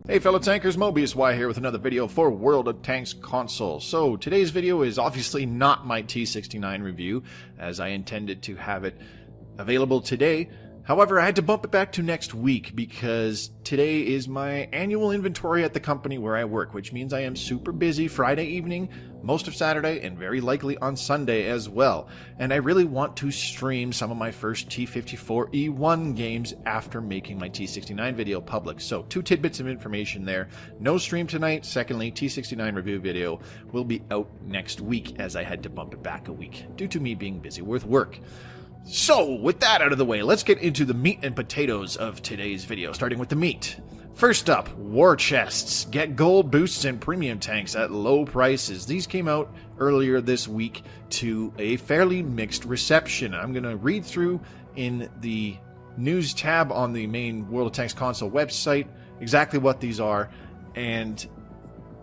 Hey fellow tankers, Mobius Y here with another video for World of Tanks console. So today's video is obviously not my T69 review, as I intended to have it available today. However, I had to bump it back to next week because today is my annual inventory at the company where I work, which means I am super busy Friday evening, most of Saturday, and very likely on Sunday as well. And I really want to stream some of my first T54E1 games after making my T69 video public. So, two tidbits of information there. No stream tonight. Secondly, T69 review video will be out next week as I had to bump it back a week due to me being busy with work. So, with that out of the way, let's get into the meat and potatoes of today's video, starting with the meat. First up, war chests. Get gold boosts and premium tanks at low prices. These came out earlier this week to a fairly mixed reception. I'm going to read through in the news tab on the main World of Tanks console website exactly what these are, and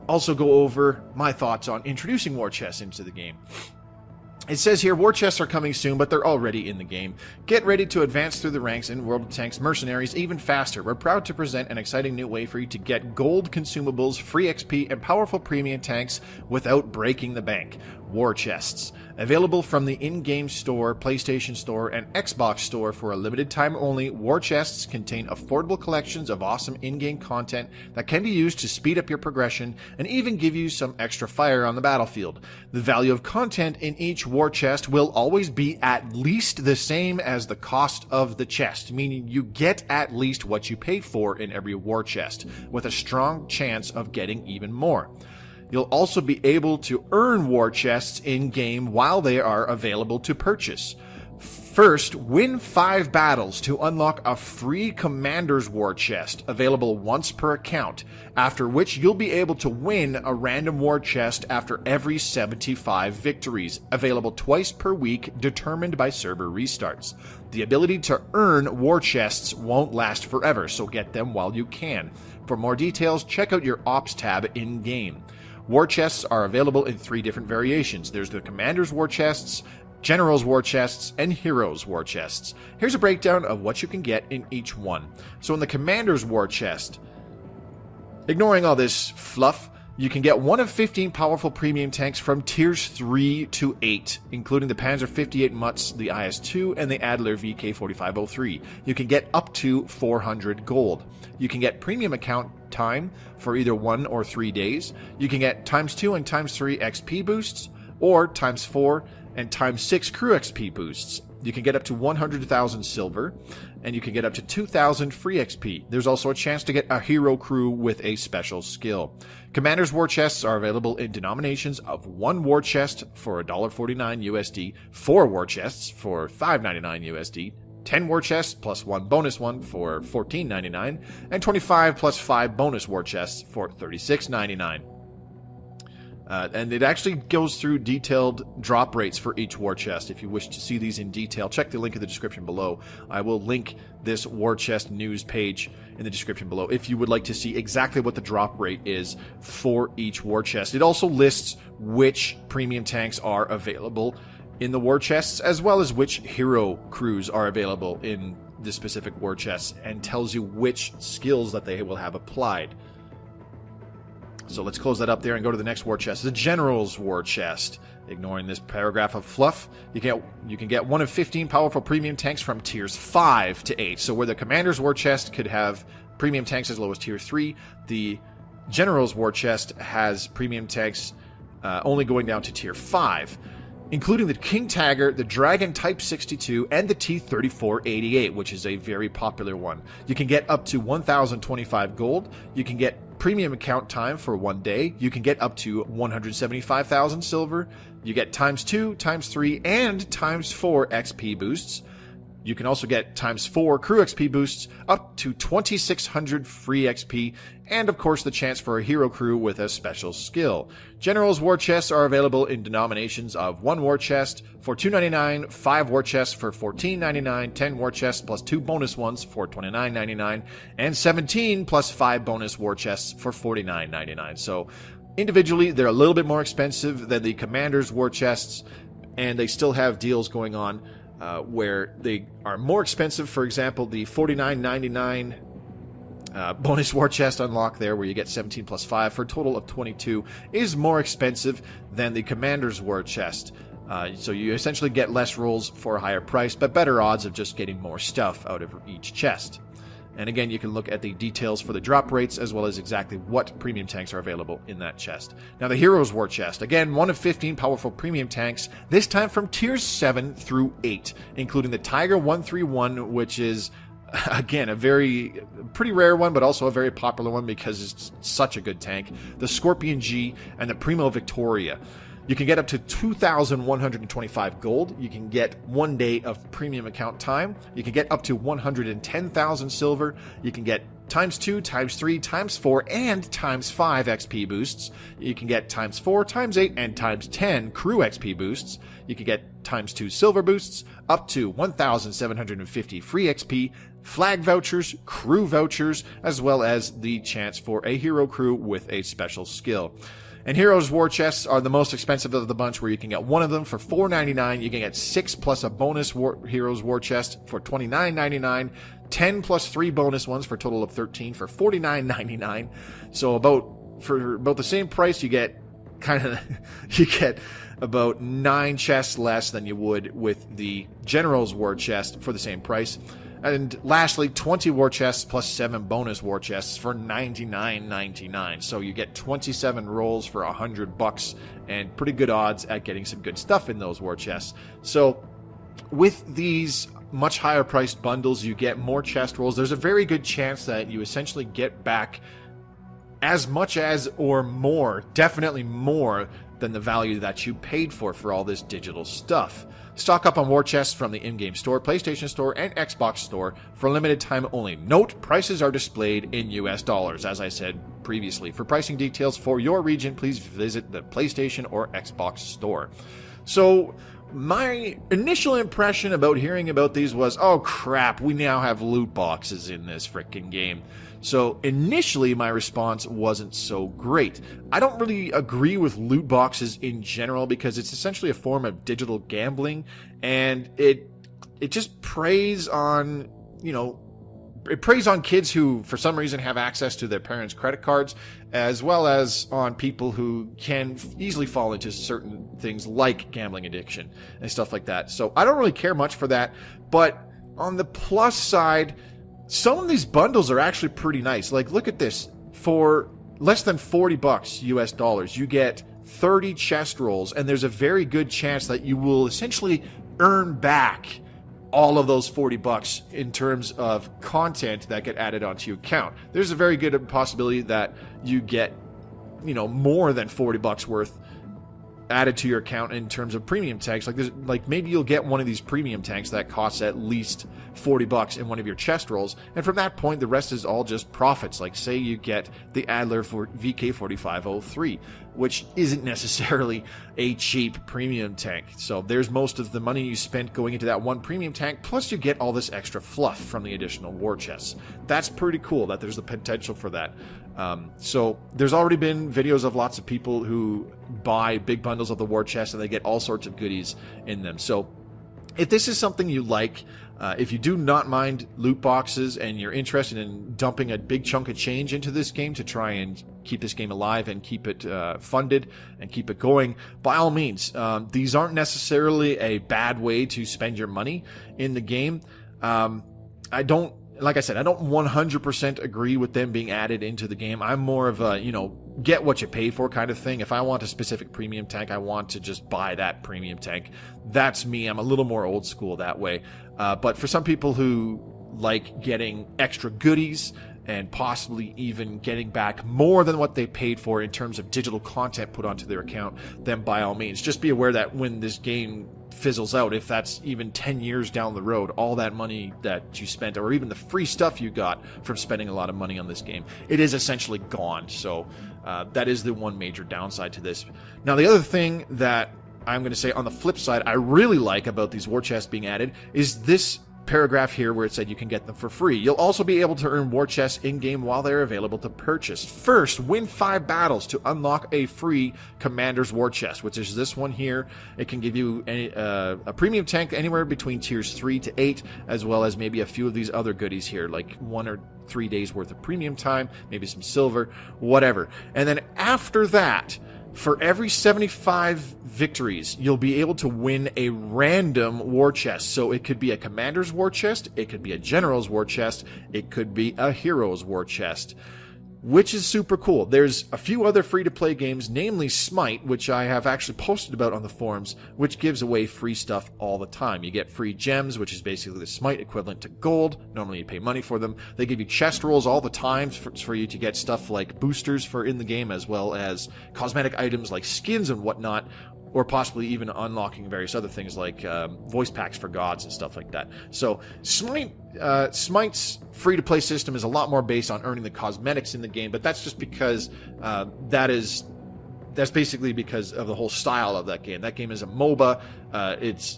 also go over my thoughts on introducing war chests into the game. It says here, war chests are coming soon, but they're already in the game. Get ready to advance through the ranks in World of Tanks Mercenaries even faster. We're proud to present an exciting new way for you to get gold consumables, free XP, and powerful premium tanks without breaking the bank. War chests. Available from the in-game store, PlayStation Store, and Xbox Store for a limited time only, war chests contain affordable collections of awesome in-game content that can be used to speed up your progression and even give you some extra fire on the battlefield. The value of content in each war chest will always be at least the same as the cost of the chest, meaning you get at least what you pay for in every war chest, with a strong chance of getting even more. You'll also be able to earn war chests in-game while they are available to purchase. First, win 5 battles to unlock a free Commander's War Chest, available once per account, after which you'll be able to win a random war chest after every 75 victories, available twice per week, determined by server restarts. The ability to earn war chests won't last forever, so get them while you can. For more details, check out your Ops tab in-game. War chests are available in 3 different variations. There's the Commander's War Chests, General's War Chests, and Hero's War Chests. Here's a breakdown of what you can get in each one. So in the Commander's War Chest, ignoring all this fluff, you can get one of 15 powerful premium tanks from tiers 3 to 8, including the Panzer 58 Mutz, the IS-2, and the Adler VK4503. You can get up to 400 gold. You can get premium account time for either 1 or 3 days. You can get ×2 and ×3 XP boosts, or ×4 and ×6 crew XP boosts. You can get up to 100,000 silver, and you can get up to 2,000 free XP. There's also a chance to get a hero crew with a special skill. Commander's War Chests are available in denominations of 1 war chest for $1.49 USD, 4 war chests for $5.99 USD, 10 war chests plus 1 bonus one for $14.99, and 25 plus 5 bonus war chests for $36.99. And it actually goes through detailed drop rates for each war chest. If you wish to see these in detail, check the link in the description below. I will link this war chest news page in the description below if you would like to see exactly what the drop rate is for each war chest. It also lists which premium tanks are available in the war chests, as well as which hero crews are available in the specific war chests, and tells you which skills that they will have applied. So let's close that up there and go to the next war chest, the General's War Chest. Ignoring this paragraph of fluff, you can get one of 15 powerful premium tanks from tiers 5 to 8. So where the Commander's War Chest could have premium tanks as low as tier 3, the General's War Chest has premium tanks only going down to tier 5, including the King Tagger, the Dragon Type 62, and the T-3488, which is a very popular one. You can get up to 1,025 gold. You can get premium account time for 1 day. You can get up to 175,000 silver. You get ×2, ×3, and ×4 XP boosts. You can also get ×4 crew XP boosts, up to 2,600 free XP, and of course the chance for a hero crew with a special skill. General's War Chests are available in denominations of 1 war chest for $2.99, 5 war chests for $14.99, 10 war chests plus 2 bonus ones for $29.99, and 17 plus 5 bonus war chests for $49.99. So individually, they're a little bit more expensive than the Commander's War Chests, and they still have deals going on where they are more expensive. For example, the $49.99 bonus war chest unlock there, where you get 17 plus 5 for a total of 22, is more expensive than the Commander's war chest. So you essentially get less rolls for a higher price, but better odds of just getting more stuff out of each chest. And again, you can look at the details for the drop rates, as well as exactly what premium tanks are available in that chest. Now, the Heroes War Chest. Again, one of 15 powerful premium tanks, this time from tiers 7 through 8, including the Tiger 131, which is, again, a pretty rare one, but also a very popular one because it's such a good tank. The Scorpion G and the Primo Victoria. You can get up to 2,125 gold. You can get 1 day of premium account time. You can get up to 110,000 silver. You can get ×2, ×3, ×4, and ×5 XP boosts. You can get ×4, ×8, and ×10 crew XP boosts. You can get ×2 silver boosts, up to 1,750 free XP, flag vouchers, crew vouchers, as well as the chance for a hero crew with a special skill. And Heroes War Chests are the most expensive of the bunch, where you can get one of them for $4.99. You can get 6 plus a bonus Heroes War Chest for $29.99. 10 plus 3 bonus ones for a total of 13 for $49.99. So for about the same price, you get about 9 chests less than you would with the General's War Chest for the same price. And lastly, 20 war chests plus 7 bonus war chests for $99.99. So you get 27 rolls for $100 and pretty good odds at getting some good stuff in those war chests. So with these much higher priced bundles, you get more chest rolls. There's a very good chance that you essentially get back as much as, or more, definitely more than the value that you paid for all this digital stuff. Stock up on war chests from the in-game store, PlayStation Store, and Xbox Store for a limited time only. Note, prices are displayed in US dollars, as I said previously. For pricing details for your region, please visit the PlayStation or Xbox Store. So, my initial impression about hearing about these was, oh crap, we now have loot boxes in this frickin' game. So initially my response wasn't so great. I don't really agree with loot boxes in general because it's essentially a form of digital gambling, and it just preys on, it preys on kids who for some reason have access to their parents' credit cards, as well as on people who can easily fall into certain things like gambling addiction and stuff like that. So I don't really care much for that, but on the plus side, some of these bundles are actually pretty nice. Like, look at this. For less than $40 US dollars, you get 30 chest rolls, and there's a very good chance that you will essentially earn back all of those $40 in terms of content that get added onto your account. There's a very good possibility that you get, more than $40 worth added to your account in terms of premium tanks. Like maybe you'll get one of these premium tanks that costs at least $40 in one of your chest rolls, and from that point the rest is all just profits. Like, say you get the Adler for VK4503, which isn't necessarily a cheap premium tank. So there's most of the money you spent going into that one premium tank, plus you get all this extra fluff from the additional war chests. That's pretty cool that there's the potential for that. So there's already been videos of lots of people who buy big bundles of the war chest and they get all sorts of goodies in them. So if this is something you like, if you do not mind loot boxes and you're interested in dumping a big chunk of change into this game to try and keep this game alive and keep it funded and keep it going, by all means. These aren't necessarily a bad way to spend your money in the game. Like I said, I don't 100% agree with them being added into the game. I'm more of a, get what you pay for kind of thing. If I want a specific premium tank, I want to just buy that premium tank. That's me. I'm a little more old school that way. But for some people who like getting extra goodies and possibly even getting back more than what they paid for in terms of digital content put onto their account, then by all means, just be aware that when this game fizzles out, if that's even 10 years down the road, all that money that you spent, or even the free stuff you got from spending a lot of money on this game, it is essentially gone. So that is the one major downside to this. Now, the other thing that I'm going to say on the flip side I really like about these war chests being added is this paragraph here where it said you can get them for free. You'll also be able to earn war chests in-game while they're available to purchase. First, win 5 battles to unlock a free Commander's War Chest, which is this one here. It can give you a premium tank anywhere between tiers 3 to 8, as well as maybe a few of these other goodies here, like 1 or 3 days worth of premium time, maybe some silver, whatever. And then after that, for every 75 victories, you'll be able to win a random war chest. So it could be a Commander's War Chest, it could be a General's War Chest, it could be a Hero's War Chest, which is super cool. There's a few other free-to-play games, namely Smite, which I have actually posted about on the forums, which gives away free stuff all the time. You get free gems, which is basically the Smite equivalent to gold. Normally you pay money for them. They give you chest rolls all the time for you to get stuff like boosters for in the game, as well as cosmetic items like skins and whatnot, or possibly even unlocking various other things like voice packs for gods and stuff like that. So Smite's free-to-play system is a lot more based on earning the cosmetics in the game, but that's just because that's basically because of the whole style of that game. That game is a MOBA.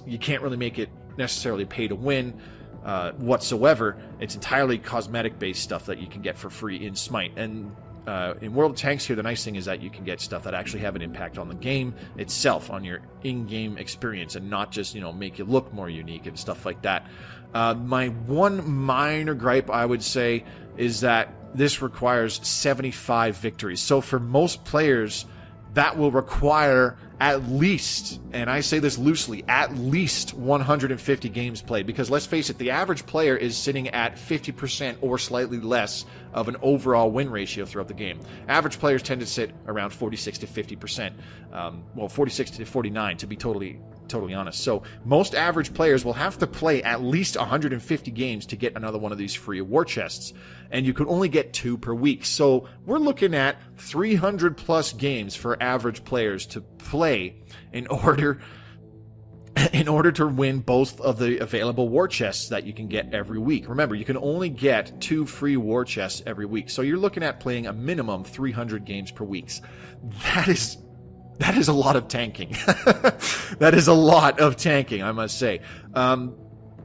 You can't really make it necessarily pay to win whatsoever. It's entirely cosmetic-based stuff that you can get for free in Smite. And in World of Tanks here, the nice thing is that you can get stuff that actually have an impact on the game itself, on your in-game experience, and not just, make you look more unique and stuff like that. My one minor gripe, I would say, is that this requires 75 victories. So for most players, that will require at least, and I say this loosely, at least 150 games played. Because let's face it, the average player is sitting at 50% or slightly less of an overall win ratio throughout the game. Average players tend to sit around 46 to 50%. 46 to 49 to be totally honest. So most average players will have to play at least 150 games to get another one of these free war chests, and you can only get 2 per week. So we're looking at 300 plus games for average players to play in order to win both of the available war chests that you can get every week. Remember, you can only get 2 free war chests every week. So you're looking at playing a minimum 300 games per week. That is a lot of tanking. That is a lot of tanking, I must say.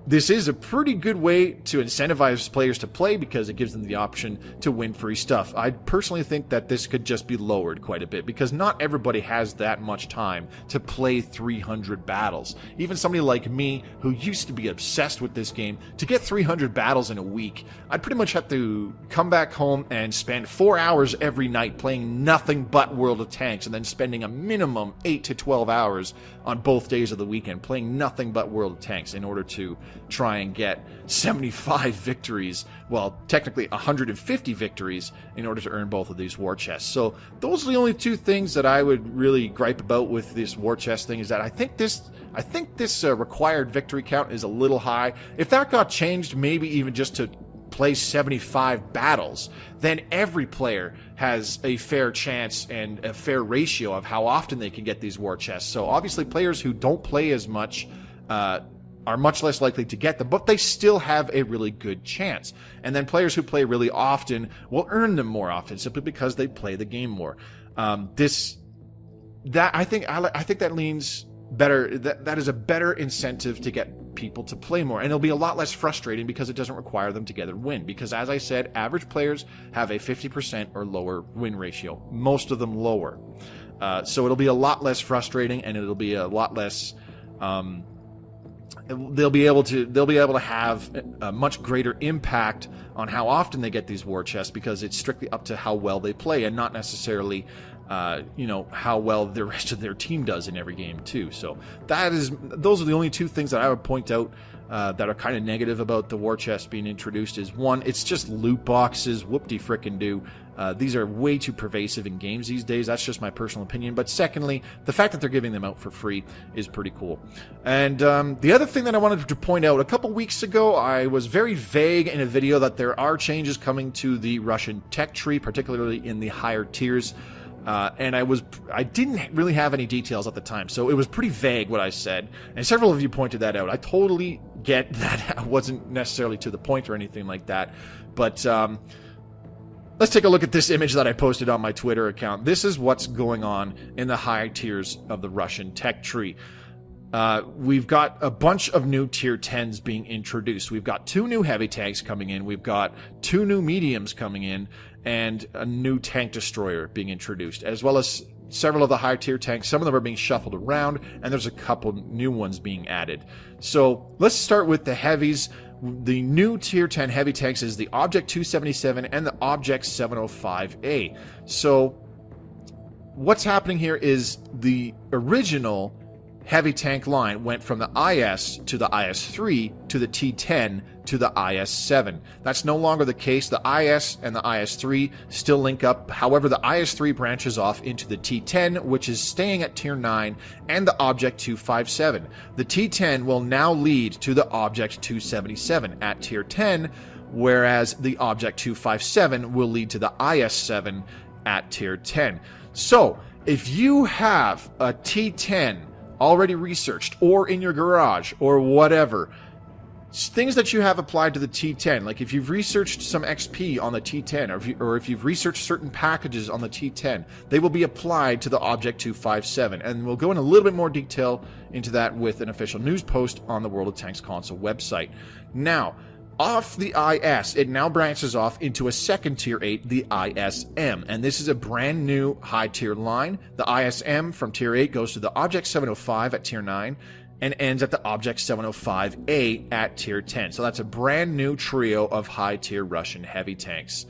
This is a pretty good way to incentivize players to play because it gives them the option to win free stuff. I personally think that this could just be lowered quite a bit because not everybody has that much time to play 300 battles. Even somebody like me, who used to be obsessed with this game, to get 300 battles in a week, I'd pretty much have to come back home and spend 4 hours every night playing nothing but World of Tanks, and then spending a minimum 8 to 12 hours on both days of the weekend playing nothing but World of Tanks in order to try and get 75 victories, well, technically 150 victories, in order to earn both of these war chests. So those are the only 2 things that I would really gripe about with this war chest thing, is that I think this required victory count is a little high. If that got changed, maybe even just to play 75 battles, then every player has a fair chance and a fair ratio of how often they can get these war chests. So obviously players who don't play as much are much less likely to get them, but they still have a really good chance. And then players who play really often will earn them more often simply because they play the game more. I think that leans better. That is a better incentive to get people to play more, and it'll be a lot less frustrating because it doesn't require them to get a win. Because as I said, average players have a 50% or lower win ratio. Most of them lower. So it'll be a lot less frustrating, and it'll be a lot less. They'll be able to have a much greater impact on how often they get these war chests, because it's strictly up to how well they play, and not necessarily how well the rest of their team does in every game too. So those are the only 2 things that I would point out that are kind of negative about the war chest being introduced. Is one, it's just loot boxes, whoop-de-frickin-do. These are way too pervasive in games these days. That's just my personal opinion. But secondly, the fact that they're giving them out for free is pretty cool. And the other thing that I wanted to point out, a couple weeks ago, I was very vague in a video that there are changes coming to the Russian tech tree, particularly in the higher tiers. And I didn't really have any details at the time, so it was pretty vague what I said, and several of you pointed that out. I totally get that I wasn't necessarily to the point or anything like that, but let's take a look at this image that I posted on my Twitter account. This is what's going on in the high tiers of the Russian tech tree. we've got a bunch of new tier 10s being introduced. We've got 2 new heavy tanks coming in. We've got 2 new mediums coming in, and a new tank destroyer being introduced, as well as several of the higher tier tanks. Some of them are being shuffled around, and there's a couple new ones being added. So let's start with the heavies. The new tier 10 heavy tanks is the Object 277 and the Object 705A. So what's happening here is the original heavy tank line went from the IS to the IS-3 to the T10 to the IS-7. That's no longer the case. The IS and the IS-3 still link up. However, the IS-3 branches off into the T10, which is staying at Tier 9, and the Object 257. The T10 will now lead to the Object 277 at Tier 10, whereas the Object 257 will lead to the IS-7 at Tier 10. So, if you have a T10 already researched, or in your garage, or whatever, things that you have applied to the T10, like if you've researched some XP on the T10, or if you've researched certain packages on the T10, they will be applied to the Object 257, and we'll go in a little bit more detail into that with an official news post on the World of Tanks console website. Now, off the IS, it now branches off into a second tier 8, the ISM, and this is a brand new high tier line. The ISM from tier 8 goes to the Object 705 at tier 9 and ends at the Object 705A at tier 10. So that's a brand new trio of high tier Russian heavy tanks.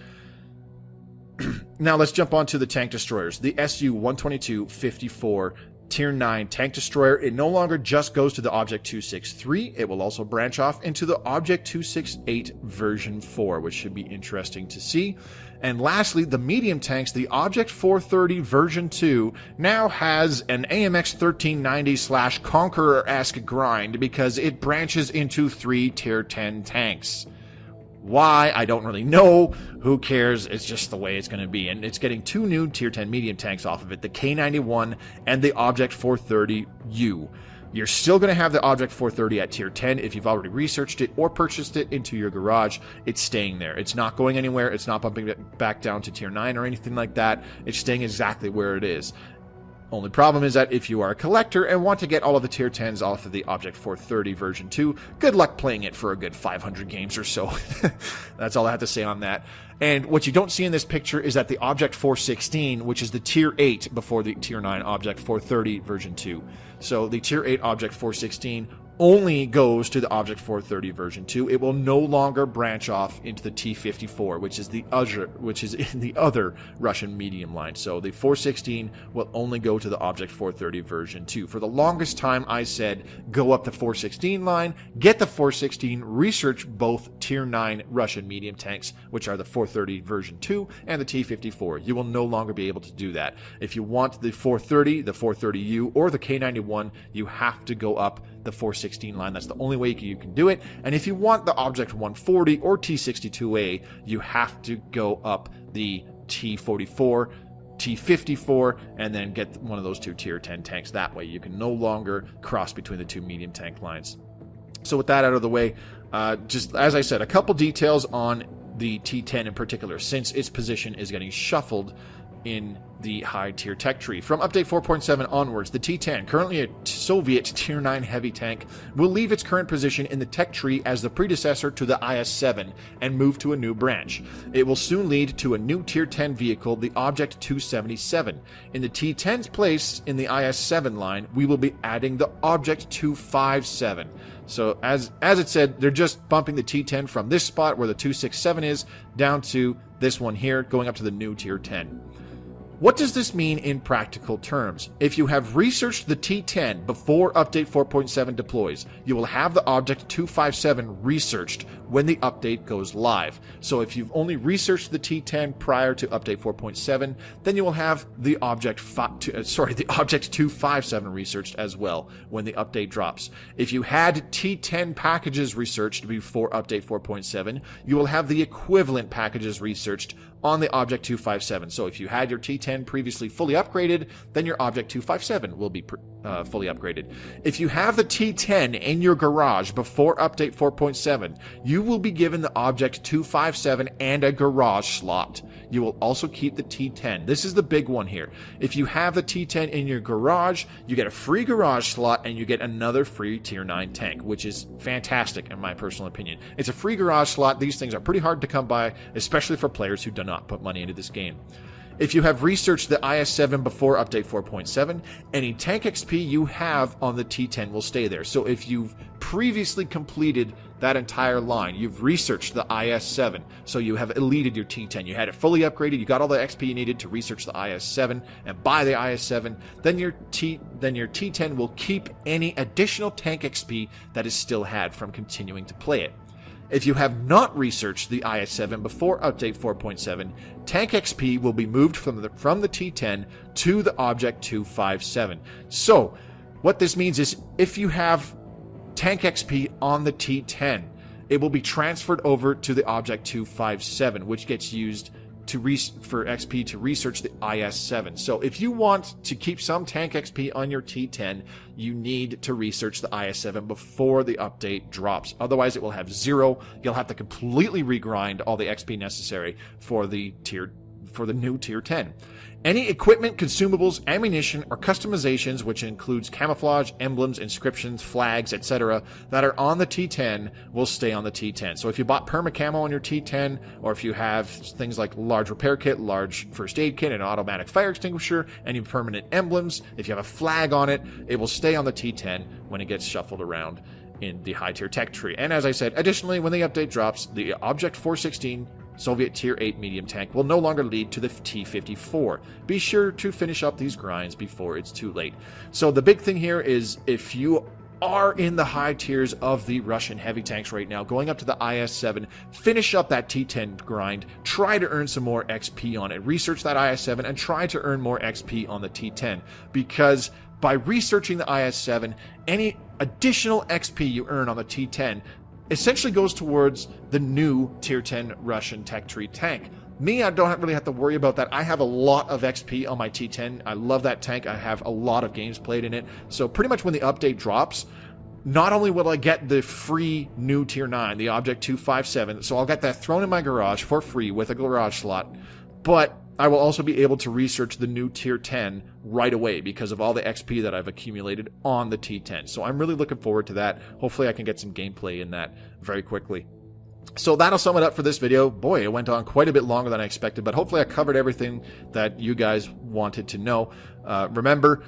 Now let's jump on to the tank destroyers. The Su-122-54 Tier 9 tank destroyer. It no longer just goes to the Object 263. It will also branch off into the Object 268 version 4, which should be interesting to see. And lastly, the medium tanks, the Object 430 version 2 now has an AMX 1390/Conqueror-esque grind because it branches into 3 tier 10 tanks. Why? I don't really know. Who cares? It's just the way it's going to be. And it's getting 2 new Tier 10 medium tanks off of it, the K91 and the Object 430U. You're still going to have the Object 430 at Tier 10 if you've already researched it or purchased it into your garage. It's staying there. It's not going anywhere. It's not bumping it back down to Tier 9 or anything like that. It's staying exactly where it is. Only problem is that if you are a collector and want to get all of the Tier 10s off of the Object 430 version 2, good luck playing it for a good 500 games or so. That's all I have to say on that. And what you don't see in this picture is that the Object 416, which is the Tier 8 before the Tier 9 Object 430 version 2. So the Tier 8 Object 416 only goes to the Object 430 version 2. It will no longer branch off into the T54, which is in the other Russian medium line. So the 416 will only go to the Object 430 version 2. For the longest time, I said go up the 416 line, get the 416, research both Tier 9 Russian medium tanks, which are the 430 version 2 and the T54. You will no longer be able to do that. If you want the 430, the 430U, or the K91, you have to go up the 416 line. That's the only way you can do it. And if you want the Object 140 or T62A, you have to go up the T44, T54, and then get one of those 2 Tier 10 tanks. That way you can no longer cross between the 2 medium tank lines. So with that out of the way, just as I said, a couple details on the T10 in particular, since its position is getting shuffled in the high tier tech tree. From update 4.7 onwards, the T10, currently a Soviet tier 9 heavy tank, will leave its current position in the tech tree as the predecessor to the IS-7 and move to a new branch. It will soon lead to a new tier 10 vehicle, the Object 277. In the T10's place in the IS-7 line, we will be adding the Object 257. So as it said, they're just bumping the T10 from this spot where the 267 is down to this one here, going up to the new tier 10. What does this mean in practical terms? If you have researched the T10 before Update 4.7 deploys, you will have the Object 257 researched when the update goes live. So if you've only researched the T10 prior to Update 4.7, then you will have the Object 257 researched as well when the update drops. If you had T10 packages researched before Update 4.7, you will have the equivalent packages researched on the Object 257. So if you had your T10 T10 previously fully upgraded, then your Object 257 will be fully upgraded. If you have the T10 in your garage before update 4.7, you will be given the Object 257 and a garage slot. You will also keep the T10. This is the big one here. If you have the T10 in your garage, you get a free garage slot and you get another free Tier 9 tank, which is fantastic in my personal opinion. It's a free garage slot. These things are pretty hard to come by, especially for players who do not put money into this game. If you have researched the IS-7 before update 4.7, any tank XP you have on the T10 will stay there. So if you've previously completed that entire line, you've researched the IS-7, so you have eluded your T10, you had it fully upgraded, you got all the XP you needed to research the IS-7 and buy the IS-7, then your T10 will keep any additional tank XP that is still had from continuing to play it. If you have not researched the IS-7 before update 4.7, tank XP will be moved from the T10 to the Object 257. So, what this means is if you have tank XP on the T10, it will be transferred over to the Object 257, which gets used for XP to research the IS-7. So if you want to keep some tank XP on your T10, you need to research the IS-7 before the update drops. Otherwise, it will have 0. You'll have to completely regrind all the XP necessary for the new Tier 10. Any equipment, consumables, ammunition, or customizations, which includes camouflage, emblems, inscriptions, flags, etc., that are on the T10 will stay on the T10. So if you bought perma-camo on your T10, or if you have things like large repair kit, large first aid kit, and an automatic fire extinguisher, any permanent emblems, if you have a flag on it, it will stay on the T10 when it gets shuffled around in the high tier tech tree. And as I said, additionally, when the update drops, the Object 416 Soviet Tier 8 medium tank will no longer lead to the T-54. Be sure to finish up these grinds before it's too late. So the big thing here is if you are in the high tiers of the Russian heavy tanks right now, going up to the IS-7, finish up that T-10 grind, try to earn some more XP on it, research that IS-7, and try to earn more XP on the T-10, because by researching the IS-7, any additional XP you earn on the T-10 essentially goes towards the new Tier 10 Russian tech tree tank. Me, I don't really have to worry about that. I have a lot of XP on my T10. I love that tank. I have a lot of games played in it. So pretty much when the update drops, not only will I get the free new Tier 9, the Object 257, so I'll get that thrown in my garage for free with a garage slot, but I will also be able to research the new Tier 10 right away because of all the XP that I've accumulated on the T10. So I'm really looking forward to that. Hopefully I can get some gameplay in that very quickly. So that'll sum it up for this video. Boy, it went on quite a bit longer than I expected, but hopefully I covered everything that you guys wanted to know. Remember,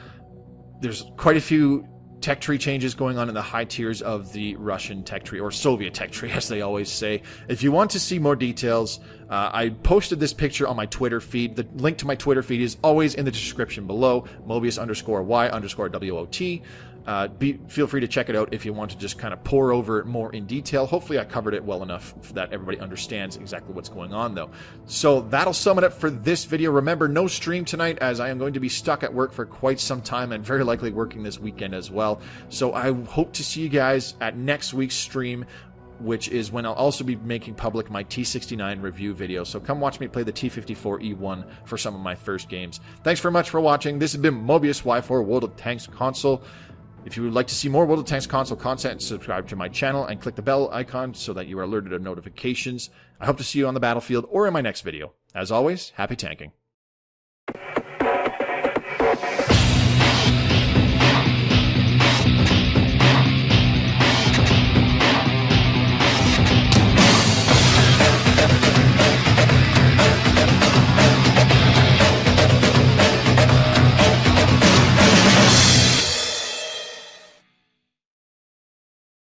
there's quite a few tech tree changes going on in the high tiers of the Russian tech tree, or Soviet tech tree, as they always say. If you want to see more details, I posted this picture on my Twitter feed. The link to my Twitter feed is always in the description below, Mobius_Y_WOT. Feel free to check it out if you want to just kind of pour over it more in detail. Hopefully I covered it well enough that everybody understands exactly what's going on, though. So that'll sum it up for this video. Remember, no stream tonight, as I am going to be stuck at work for quite some time and very likely working this weekend as well. So I hope to see you guys at next week's stream, which is when I'll also be making public my T69 review video. So come watch me play the T54E1 for some of my first games. Thanks very much for watching. This has been Mobius Y for World of Tanks Console. If you would like to see more World of Tanks console content, subscribe to my channel and click the bell icon so that you are alerted of notifications. I hope to see you on the battlefield or in my next video. As always, happy tanking.